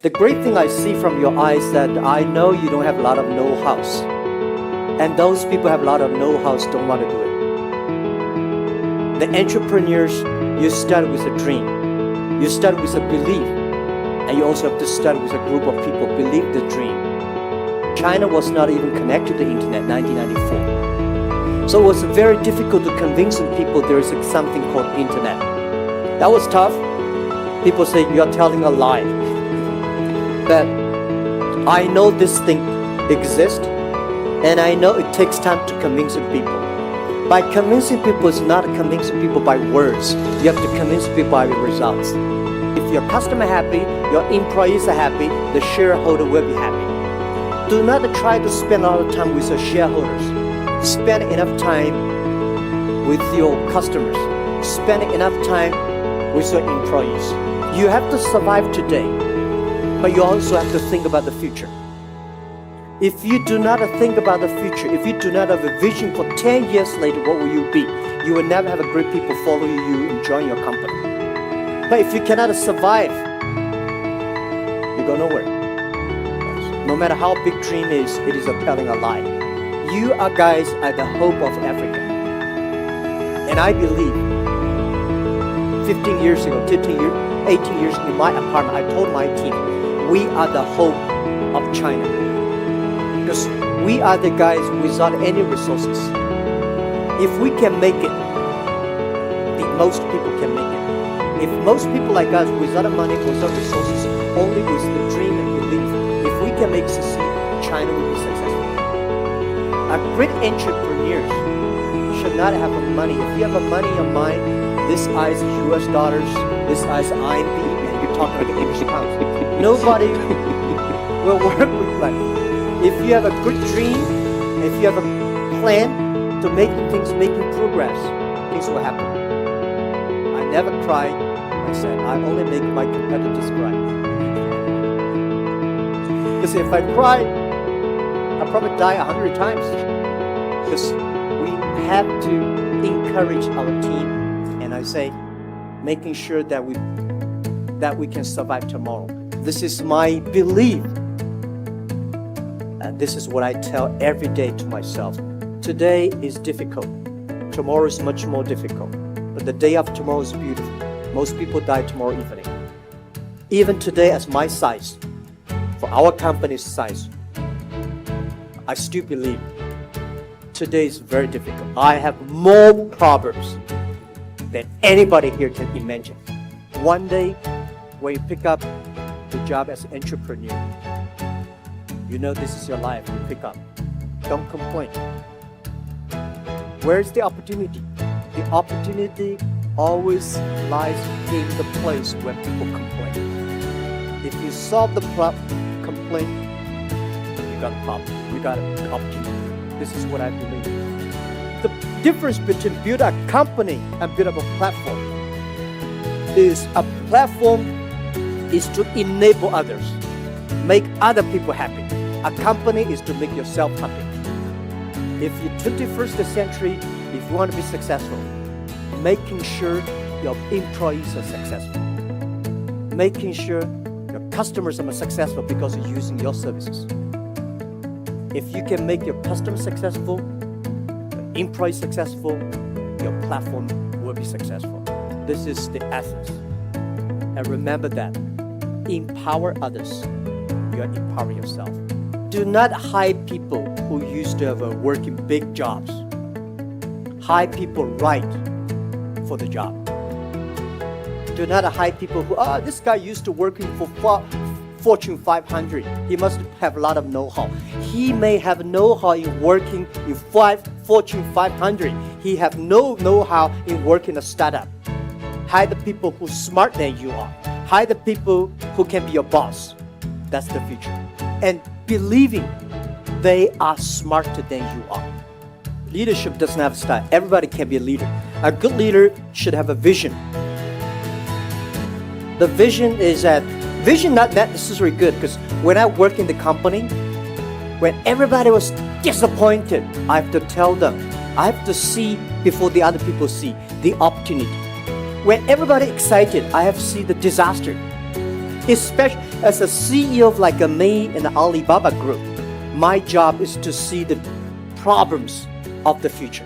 The great thing I see from your eyes that I know you don't have a lot of know-hows. And those people have a lot of know-hows don't want to do it. The entrepreneurs, you start with a dream. You start with a belief. And you also have to start with a group of people believe the dream. China was not even connected to the internet in 1994. So it was very difficult to convince people there is something called internet. That was tough. People say you're telling a lie. But I know this thing exists, and I know it takes time to convince people. By convincing people, it's not convincing people by words. You have to convince people by results. If your customer happy, your employees are happy, the shareholder will be happy. Do not try to spend a lot of time with your shareholders. Spend enough time with your customers. Spend enough time with your employees. You have to survive today, but you also have to think about the future. If you do not think about the future, if you do not have a vision for 10 years later, what will you be? You will never have a great people following you and join your company. But if you cannot survive, you go nowhere. No matter how big dream is, it is telling a lie. You are guys are the hope of Africa. And I believe 15 years ago, 18 years in my apartment, I told my team, we are the hope of China. Because we are the guys without any resources. If we can make it, most people can make it. If most people like us, without money, without resources, only with the dream and belief, if we can make succeed, China will be successful. A great entrepreneur should not have money. If you have money in your mind, this is US dollars, this is RMB, and you're talking like English pounds. Nobody will work with money. If you have a good dream, if you have a plan to make things, making progress, things will happen. I never cry. I said, I only make my competitors cry. Because if I cry, I'll probably die 100 times. Because we have to encourage our team, and I say, making sure that we can survive tomorrow. This is my belief. And this is what I tell every day to myself. Today is difficult. Tomorrow is much more difficult. But the day after tomorrow is beautiful. Most people die tomorrow evening. Even today, as my size, for our company's size, I still believe today is very difficult. I have more problems than anybody here can imagine. One day, when you pick up the job as an entrepreneur, you know this is your life. You pick up. Don't complain. Where's the opportunity? The opportunity always lies in the place where people complain. If you solve the complaint, you got a problem. You got an opportunity. This is what I believe. The difference between build a company and build up a platform is a platform is to enable others, make other people happy. A company is to make yourself happy. If you're 21st century, if you want to be successful, making sure your employees are successful, making sure your customers are successful because you're using your services. If you can make your customers successful, your employees successful, your platform will be successful. This is the essence. And remember that. Empower others. You are empowering yourself. Do not hire people who used to have working big jobs. Hire people right for the job. Do not hire people who, this guy used to working for Fortune 500. He must have a lot of know-how. He may have know-how in working in Fortune 500. He have no know-how in working a startup. Hire the people who are smarter than you are. Hire the people who can be your boss. That's the future. And believing they are smarter than you are. Leadership doesn't have a style. Everybody can be a leader. A good leader should have a vision. The vision is that, vision not necessarily good, because when I work in the company, when everybody was disappointed, I have to tell them, I have to see before the other people see the opportunity. When everybody excited, I have to see the disaster. Especially As a CEO of like a me in the Alibaba group, my job is to see the problems of the future.